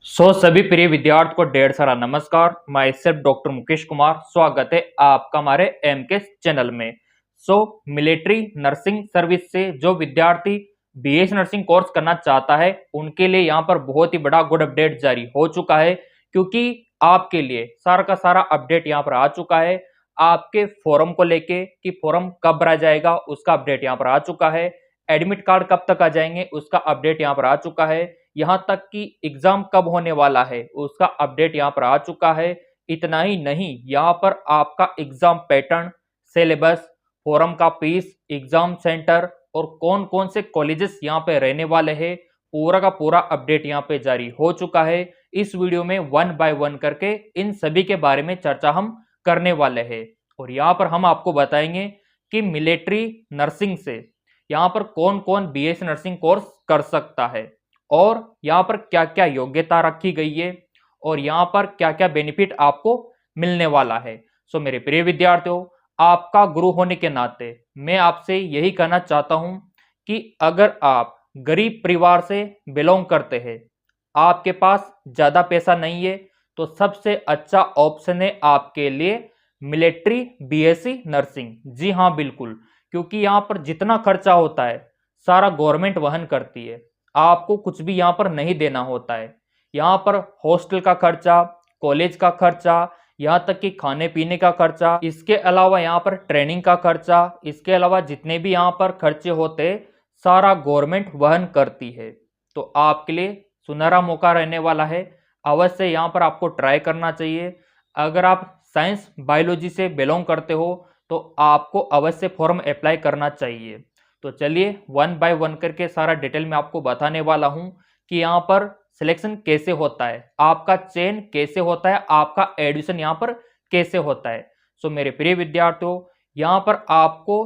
सभी प्रिय विद्यार्थियों को ढेर सारा नमस्कार। मैं सेल्फ डॉक्टर मुकेश कुमार, स्वागत है आपका हमारे एम के चैनल में। मिलिट्री नर्सिंग सर्विस से जो विद्यार्थी बीएस नर्सिंग कोर्स करना चाहता है उनके लिए यहाँ पर बहुत ही बड़ा गुड अपडेट जारी हो चुका है, क्योंकि आपके लिए सारा का सारा अपडेट यहाँ पर आ चुका है। आपके फॉर्म को लेके कि फॉर्म कब भरा जाएगा उसका अपडेट यहाँ पर आ चुका है। एडमिट कार्ड कब तक आ जाएंगे उसका अपडेट यहाँ पर आ चुका है। यहाँ तक कि एग्जाम कब होने वाला है उसका अपडेट यहाँ पर आ चुका है। इतना ही नहीं, यहाँ पर आपका एग्जाम पैटर्न, सिलेबस, फॉरम का फीस, एग्जाम सेंटर और कौन कौन से कॉलेजेस यहाँ पे रहने वाले हैं, पूरा का पूरा अपडेट यहाँ पे जारी हो चुका है। इस वीडियो में वन बाय वन करके इन सभी के बारे में चर्चा हम करने वाले हैं और यहाँ पर हम आपको बताएंगे कि मिलिट्री नर्सिंग से यहाँ पर कौन कौन बीएस नर्सिंग कोर्स कर सकता है और यहाँ पर क्या क्या योग्यता रखी गई है और यहाँ पर क्या क्या बेनिफिट आपको मिलने वाला है। मेरे प्रिय विद्यार्थियों, आपका गुरु होने के नाते मैं आपसे यही कहना चाहता हूं कि अगर आप गरीब परिवार से बिलोंग करते हैं, आपके पास ज्यादा पैसा नहीं है, तो सबसे अच्छा ऑप्शन है आपके लिए मिलिट्री बीएससी नर्सिंग। जी हाँ, बिल्कुल, क्योंकि यहाँ पर जितना खर्चा होता है सारा गवर्नमेंट वहन करती है। आपको कुछ भी यहाँ पर नहीं देना होता है। यहाँ पर हॉस्टल का खर्चा, कॉलेज का खर्चा, यहाँ तक कि खाने पीने का खर्चा, इसके अलावा यहाँ पर ट्रेनिंग का खर्चा, इसके अलावा जितने भी यहाँ पर खर्चे होते सारा गवर्नमेंट वहन करती है। तो आपके लिए सुनहरा मौका रहने वाला है, अवश्य यहाँ पर आपको ट्राई करना चाहिए। अगर आप साइंस बायोलॉजी से बिलोंग करते हो तो आपको अवश्य फॉर्म अप्लाई करना चाहिए। तो चलिए वन बाय वन करके सारा डिटेल में आपको बताने वाला हूं कि यहाँ पर सिलेक्शन कैसे होता है, आपका चयन कैसे होता है, आपका एडमिशन यहाँ पर कैसे होता है। मेरे प्रिय विद्यार्थियों, यहाँ पर आपको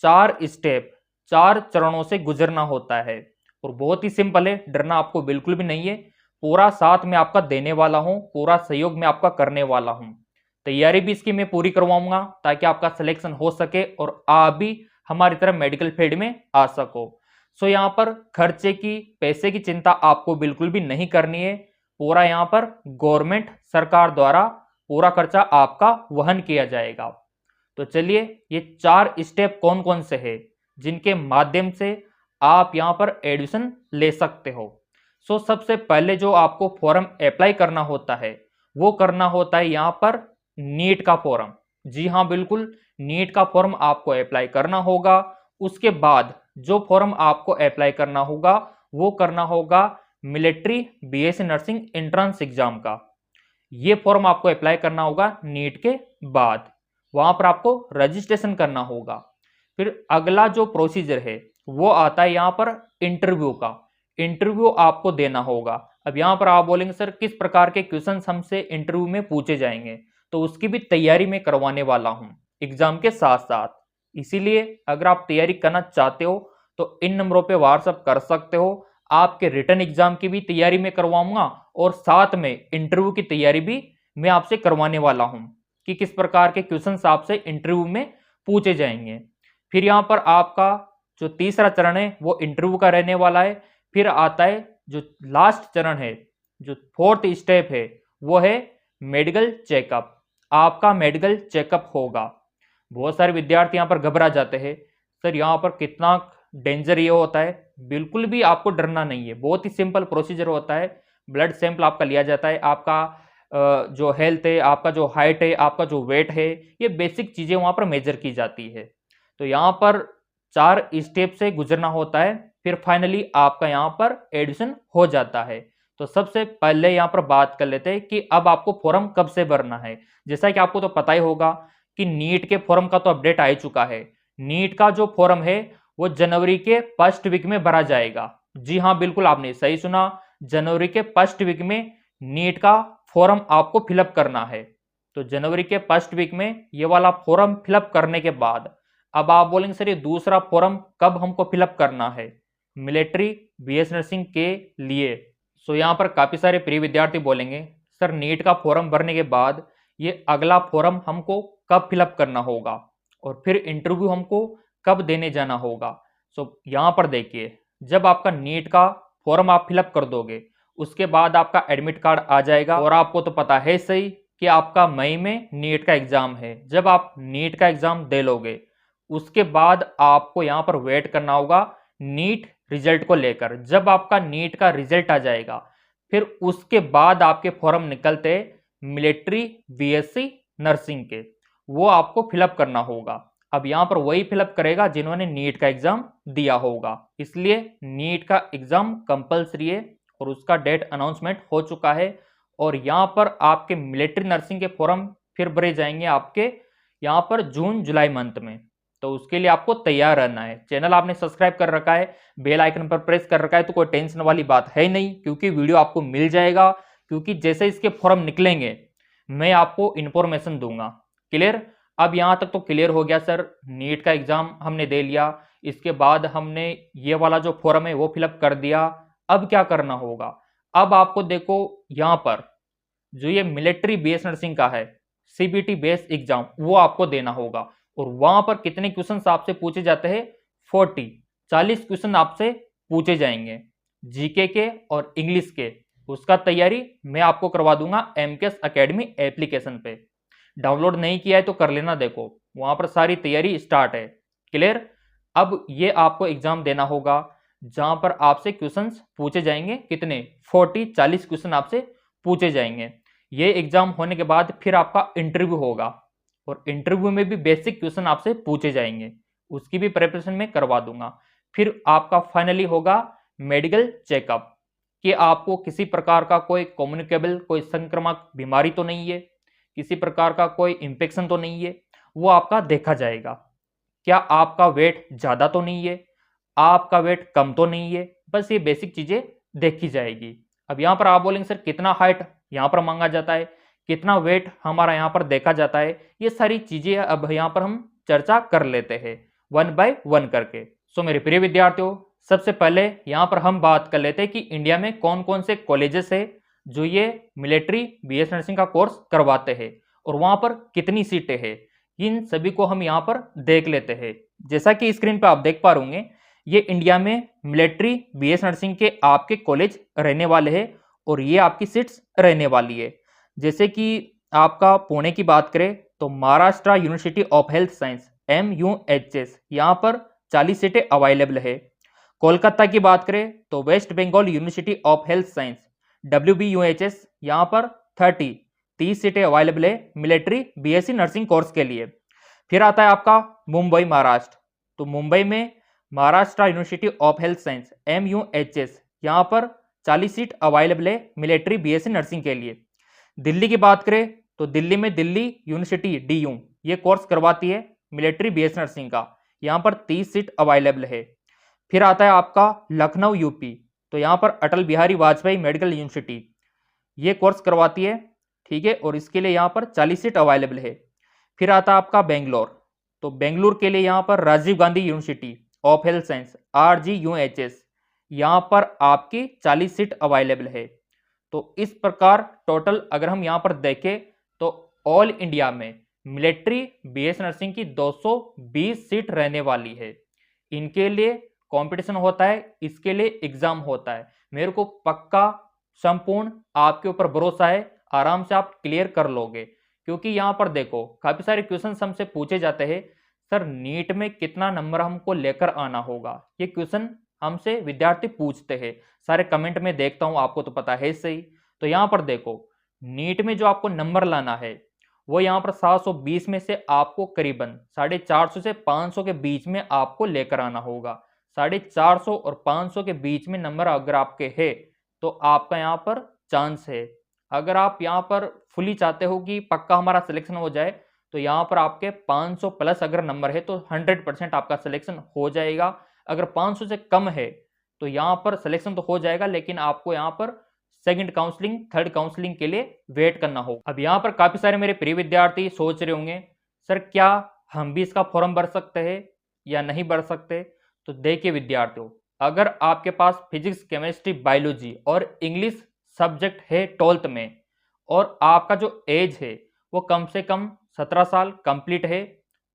4 चरणों से गुजरना होता है और बहुत ही सिंपल है, डरना आपको बिल्कुल भी नहीं है। पूरा साथ में आपका देने वाला हूँ, पूरा सहयोग में आपका करने वाला हूँ। तैयारी भी इसकी मैं पूरी करवाऊंगा ताकि आपका सिलेक्शन हो सके और आप भी हमारी तरह मेडिकल फील्ड में आ सको। यहाँ पर खर्चे की, पैसे की चिंता आपको बिल्कुल भी नहीं करनी है। पूरा यहाँ पर गवर्नमेंट सरकार द्वारा पूरा खर्चा आपका वहन किया जाएगा। तो चलिए, ये 4 स्टेप कौन कौन से हैं जिनके माध्यम से आप यहाँ पर एडमिशन ले सकते हो। सबसे पहले जो आपको फॉर्म अप्लाई करना होता है वो करना होता है यहाँ पर नीट का फॉर्म। जी हाँ, बिल्कुल, नीट का फॉर्म आपको अप्लाई करना होगा। उसके बाद जो फॉर्म आपको अप्लाई करना होगा वो करना होगा military BSc nursing entrance exam का। ये फॉर्म आपको अप्लाई करना होगा नीट के बाद, वहां पर आपको रजिस्ट्रेशन करना होगा। फिर अगला जो प्रोसीजर है वो आता है यहाँ पर इंटरव्यू का। इंटरव्यू आपको देना होगा। अब यहाँ पर आप बोलेंगे सर किस प्रकार के क्वेश्चंस हमसे इंटरव्यू में पूछे जाएंगे, तो उसकी भी तैयारी मैं करवाने वाला हूँ एग्जाम के साथ साथ। इसीलिए अगर आप तैयारी करना चाहते हो तो इन नंबरों पे व्हाट्सअप कर सकते हो। आपके रिटर्न एग्जाम की भी तैयारी में करवाऊंगा और साथ में इंटरव्यू की तैयारी भी मैं आपसे करवाने वाला हूं कि किस प्रकार के क्वेश्चंस आपसे इंटरव्यू में पूछे जाएंगे। फिर यहाँ पर आपका जो तीसरा चरण है वो इंटरव्यू का रहने वाला है। फिर आता है जो लास्ट चरण है, जो फोर्थ स्टेप है, वो है मेडिकल चेकअप। आपका मेडिकल चेकअप होगा। बहुत सारे विद्यार्थी यहाँ पर घबरा जाते हैं, सर यहाँ पर कितना डेंजर ये होता है। बिल्कुल भी आपको डरना नहीं है, बहुत ही सिंपल प्रोसीजर होता है। ब्लड सैंपल आपका लिया जाता है, आपका जो हेल्थ है, आपका जो हाइट है, आपका जो वेट है, ये बेसिक चीजें वहां पर मेजर की जाती है। तो यहाँ पर 4 स्टेप से गुजरना होता है, फिर फाइनली आपका यहाँ पर एडमिशन हो जाता है। तो सबसे पहले यहाँ पर बात कर लेते हैं कि अब आपको फॉर्म कब से भरना है। जैसा कि आपको तो पता ही होगा कि नीट के फॉर्म का तो अपडेट आ ही चुका है। नीट का जो फॉर्म है वो जनवरी के फर्स्ट वीक में भरा जाएगा। जी हाँ, बिल्कुल, आपने सही सुना, जनवरी के फर्स्ट वीक में नीट का फॉर्म आपको फिलअप करना है। तो जनवरी के फर्स्ट वीक में ये वाला फॉर्म फिलअप करने के बाद अब आप बोलेंगे सर ये दूसरा फॉर्म कब हमको फिलअप करना है मिलिट्री बीएस नर्सिंग के लिए। यहाँ पर काफी सारे प्रिय विद्यार्थी बोलेंगे सर नीट का फॉर्म भरने के बाद ये अगला फॉर्म हमको कब फिलअप करना होगा और फिर इंटरव्यू हमको कब देने जाना होगा। यहाँ पर देखिए, जब आपका नीट का फॉर्म आप फिलअप कर दोगे उसके बाद आपका एडमिट कार्ड आ जाएगा। और आपको तो पता है सही कि आपका मई में नीट का एग्जाम है। जब आप नीट का एग्जाम दे लोगे उसके बाद आपको यहाँ पर वेट करना होगा नीट रिजल्ट को लेकर। जब आपका नीट का रिजल्ट आ जाएगा फिर उसके बाद आपके फॉर्म निकलते मिलिट्री बीएससी नर्सिंग के, वो आपको फिलअप करना होगा। अब यहाँ पर वही फिलअप करेगा जिन्होंने नीट का एग्जाम दिया होगा, इसलिए नीट का एग्जाम कंपलसरी है और उसका डेट अनाउंसमेंट हो चुका है। और यहाँ पर आपके मिलिट्री नर्सिंग के फॉर्म फिर भरे जाएंगे आपके यहाँ पर जून जुलाई मंथ में। तो उसके लिए आपको तैयार रहना है। चैनल आपने सब्सक्राइब कर रखा है, बेल आइकन पर प्रेस कर रखा है, तो कोई टेंशन वाली बात है नहीं, क्योंकि वीडियो आपको मिल जाएगा। क्योंकि जैसे इसके फॉर्म निकलेंगे मैं आपको इंफॉर्मेशन दूंगा। क्लियर? अब यहां तक तो क्लियर हो गया सर, नीट का एग्जाम हमने दे लिया, इसके बाद हमने ये वाला जो फॉर्म है वो फिलअप कर दिया। अब क्या करना होगा? अब आपको देखो यहाँ पर जो ये मिलिट्री बेस नर्सिंग का है सीबीटी बेस एग्जाम वो आपको देना होगा। और वहां पर कितने क्वेश्चन आपसे पूछे जाते हैं? 40 क्वेश्चन आपसे पूछे जाएंगे जीके के और इंग्लिश के। उसका तैयारी मैं आपको करवा दूंगा एमकेएस एकेडमी एप्लीकेशन पे। डाउनलोड नहीं किया है तो कर लेना, देखो वहां पर सारी तैयारी स्टार्ट है। क्लियर? अब ये आपको एग्जाम देना होगा जहां पर आपसे क्वेश्चंस पूछे जाएंगे कितने? 40 क्वेश्चन आपसे पूछे जाएंगे। ये एग्जाम होने के बाद फिर आपका इंटरव्यू होगा और इंटरव्यू में भी बेसिक क्वेश्चन आपसे पूछे जाएंगे, उसकी भी प्रिपरेशन में करवा दूंगा। फिर आपका फाइनली होगा मेडिकल चेकअप कि आपको किसी प्रकार का कोई कम्युनिकेबल कोई संक्रामक बीमारी तो नहीं है, किसी प्रकार का कोई इंफेक्शन तो नहीं है, वो आपका देखा जाएगा। क्या आपका वेट ज़्यादा तो नहीं है, आपका वेट कम तो नहीं है, बस ये बेसिक चीज़ें देखी जाएगी। अब यहाँ पर आप बोलेंगे सर कितना हाइट यहाँ पर मांगा जाता है, कितना वेट हमारा यहाँ पर देखा जाता है, ये सारी चीज़ें अब यहाँ पर हम चर्चा कर लेते हैं वन बाय वन करके। सो मेरे प्रिय विद्यार्थियों, सबसे पहले यहाँ पर हम बात कर लेते हैं कि इंडिया में कौन कौन से कॉलेजेस है जो ये मिलिट्री बीएस नर्सिंग का कोर्स करवाते हैं और वहाँ पर कितनी सीटें हैं। इन सभी को हम यहाँ पर देख लेते हैं। जैसा कि स्क्रीन पर आप देख पा रहे होंगे, ये इंडिया में मिलिट्री बीएस नर्सिंग के आपके कॉलेज रहने वाले हैं और ये आपकी सीट्स रहने वाली है। जैसे कि आपका पुणे की बात करें तो Maharashtra university of Health science MUHS यहाँ पर 40 सीटें अवेलेबल है। कोलकाता की बात करें तो West Bengal University of Health Science WBUHS यहाँ पर 30 सीटें अवेलेबल है मिलिट्री बीएससी नर्सिंग कोर्स के लिए। फिर आता है आपका मुंबई महाराष्ट्र, तो मुंबई में Maharashtra university of Health science MUHS यहाँ पर 40 सीट अवेलेबल है मिलिट्री बीएससी नर्सिंग के लिए। दिल्ली की बात करें तो दिल्ली में दिल्ली यूनिवर्सिटी DU ये कोर्स करवाती है मिलिट्री बीएससी नर्सिंग का, यहाँ पर 30 सीट अवेलेबल है। फिर आता है आपका लखनऊ यूपी, तो यहाँ पर अटल बिहारी वाजपेयी मेडिकल यूनिवर्सिटी ये कोर्स करवाती है, ठीक है, और इसके लिए यहाँ पर 40 सीट अवेलेबल है। फिर आता है आपका बेंगलोर, तो बेंगलुरु के लिए यहाँ पर Rajiv Gandhi University of Health Science RGUHS यहाँ पर आपकी 40 सीट अवेलेबल है। तो इस प्रकार टोटल अगर हम यहाँ पर देखें तो ऑल इंडिया में मिलिट्री बीएस नर्सिंग की 220 सीट रहने वाली है। इनके लिए कंपटीशन होता है, इसके लिए एग्जाम होता है। मेरे को पक्का संपूर्ण आपके ऊपर भरोसा है, आराम से आप क्लियर कर लोगे। क्योंकि यहाँ पर देखो काफी सारे क्वेश्चन हमसे पूछे जाते हैं, सर नीट में कितना नंबर हमको लेकर आना होगा, ये क्वेश्चन हमसे विद्यार्थी पूछते हैं। सारे कमेंट में देखता हूं, आपको तो पता है सही। तो यहाँ पर देखो नीट में जो आपको नंबर लाना है वो यहाँ पर 720 में से आपको करीबन 450 से 500 के बीच में आपको लेकर आना होगा। 450 और 500 के बीच में नंबर अगर आपके है तो आपका यहाँ पर चांस है। अगर आप यहाँ पर फुली चाहते हो कि पक्का हमारा सिलेक्शन हो जाए तो यहाँ पर आपके 500 प्लस अगर नंबर है तो 100% आपका सिलेक्शन हो जाएगा। अगर 500 से कम है तो यहाँ पर सिलेक्शन तो हो जाएगा, लेकिन आपको यहाँ पर सेकंड काउंसलिंग थर्ड काउंसलिंग के लिए वेट करना होगा। अब यहाँ पर काफी सारे मेरे प्रिय विद्यार्थी सोच रहे होंगे सर क्या हम भी इसका फॉर्म भर सकते हैं या नहीं भर सकते। तो देखिए विद्यार्थियों, अगर आपके पास फिजिक्स केमिस्ट्री बायोलॉजी और इंग्लिश सब्जेक्ट है 12th में और आपका जो एज है वो कम से कम 17 साल कंप्लीट है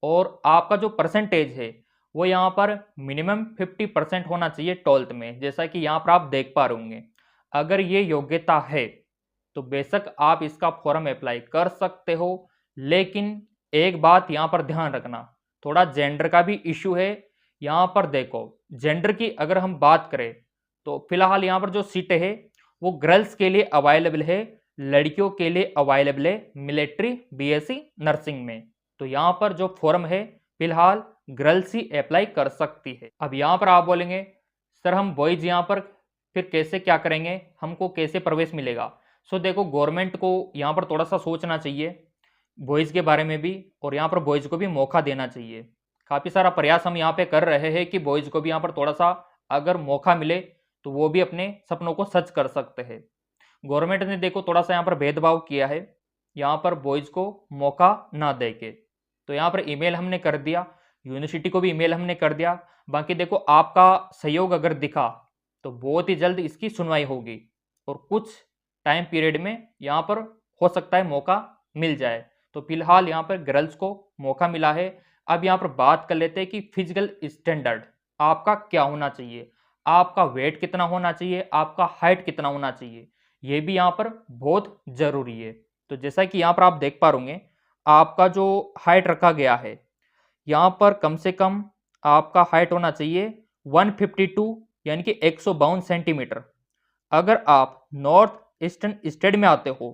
और आपका जो परसेंटेज है वो यहाँ पर मिनिमम 50% होना चाहिए 12th में, जैसा कि यहाँ पर आप देख पा रहे होंगे। अगर ये योग्यता है तो बेशक आप इसका फॉर्म अप्लाई कर सकते हो, लेकिन एक बात यहाँ पर ध्यान रखना, थोड़ा जेंडर का भी इशू है। यहाँ पर देखो, जेंडर की अगर हम बात करें तो फिलहाल यहाँ पर जो सीटें है वो गर्ल्स के लिए अवेलेबल है, लड़कियों के लिए अवेलेबल है मिलिट्री बीएससी नर्सिंग में। तो यहाँ पर जो फॉर्म है फिलहाल गर्ल्स ही अप्लाई कर सकती है। अब यहाँ पर आप बोलेंगे सर हम बॉयज यहाँ पर फिर कैसे क्या करेंगे, हमको कैसे प्रवेश मिलेगा। सो देखो, गवर्नमेंट को यहाँ पर थोड़ा सा सोचना चाहिए बॉयज़ के बारे में भी, और यहाँ पर बॉयज़ को भी मौका देना चाहिए। काफ़ी सारा प्रयास हम यहाँ पे कर रहे हैं कि बॉयज़ को भी यहाँ पर थोड़ा सा अगर मौका मिले तो वो भी अपने सपनों को सच कर सकते हैं। गवर्नमेंट ने देखो थोड़ा सा यहाँ पर भेदभाव किया है, यहाँ पर बॉयज़ को मौका ना दे के। तो यहाँ पर ईमेल हमने कर दिया, यूनिवर्सिटी को भी ईमेल हमने कर दिया। बाकी देखो, आपका सहयोग अगर दिखा तो बहुत ही जल्द इसकी सुनवाई होगी, और कुछ टाइम पीरियड में यहाँ पर हो सकता है मौका मिल जाए। तो फिलहाल यहाँ पर गर्ल्स को मौका मिला है। अब यहाँ पर बात कर लेते हैं कि फिजिकल स्टैंडर्ड आपका क्या होना चाहिए, आपका वेट कितना होना चाहिए, आपका हाइट कितना होना चाहिए, ये भी यहाँ पर बहुत जरूरी है। तो जैसा कि यहाँ पर आप देख पा रहे, आपका जो हाइट रखा गया है यहाँ पर कम से कम आपका हाइट होना चाहिए 152 यानी कि 152 सेंटीमीटर। अगर आप नॉर्थ ईस्टर्न स्टेट में आते हो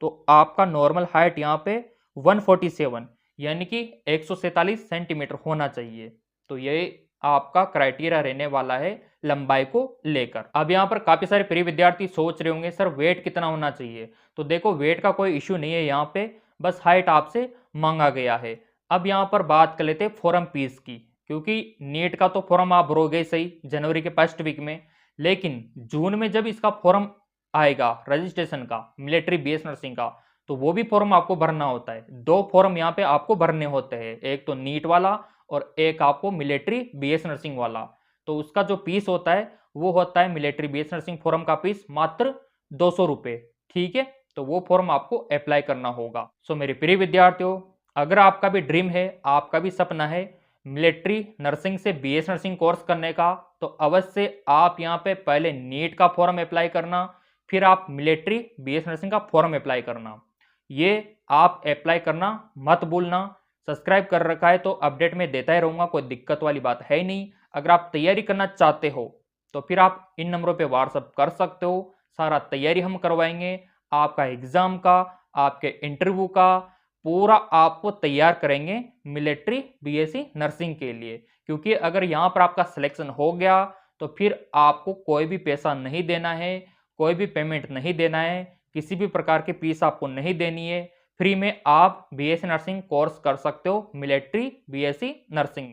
तो आपका नॉर्मल हाइट यहाँ पे 147 यानी कि 147 सेंटीमीटर होना चाहिए। तो ये आपका क्राइटेरिया रहने वाला है लंबाई को लेकर। अब यहाँ पर काफी सारे प्रिय विद्यार्थी सोच रहे होंगे सर वेट कितना होना चाहिए। तो देखो, वेट का कोई इश्यू नहीं है यहाँ पे, बस हाइट आपसे मांगा गया है। अब यहाँ पर बात कर लेते हैं फॉर्म फीस की, क्योंकि नीट का तो फॉर्म आप भरोगे सही जनवरी के फर्स्ट वीक में, लेकिन जून में जब इसका फॉर्म आएगा रजिस्ट्रेशन का मिलिट्री बीएस नर्सिंग का, तो वो भी फॉर्म आपको भरना होता है। दो फॉर्म यहाँ पे आपको भरने होते हैं, एक तो नीट वाला और एक आपको मिलिट्री बीएस नर्सिंग वाला। तो उसका जो फीस होता है वो होता है मिलिट्री बीएस नर्सिंग फॉर्म का फीस मात्र 200 रुपये। ठीक है, तो वो फॉर्म आपको अप्लाई करना होगा। सो मेरे प्रिय विद्यार्थियों, अगर आपका भी ड्रीम है, आपका भी सपना है मिलिट्री नर्सिंग से बीएस नर्सिंग कोर्स करने का, तो अवश्य आप यहाँ पे पहले नीट का फॉर्म अप्लाई करना, फिर आप मिलिट्री बीएस नर्सिंग का फॉर्म अप्लाई करना। ये आप अप्लाई करना मत भूलना। सब्सक्राइब कर रखा है तो अपडेट में देता ही रहूँगा, कोई दिक्कत वाली बात है ही नहीं। अगर आप तैयारी करना चाहते हो तो फिर आप इन नंबरों पे व्हाट्सअप कर सकते हो, सारा तैयारी हम करवाएंगे। आपका एग्ज़ाम का, आपके इंटरव्यू का पूरा आपको तैयार करेंगे मिलिट्री बीएससी नर्सिंग के लिए। क्योंकि अगर यहाँ पर आपका सिलेक्शन हो गया तो फिर आपको कोई भी पैसा नहीं देना है, कोई भी पेमेंट नहीं देना है, किसी भी प्रकार की फीस आपको नहीं देनी है। फ्री में आप बीएससी नर्सिंग कोर्स कर सकते हो मिलिट्री बीएससी नर्सिंग।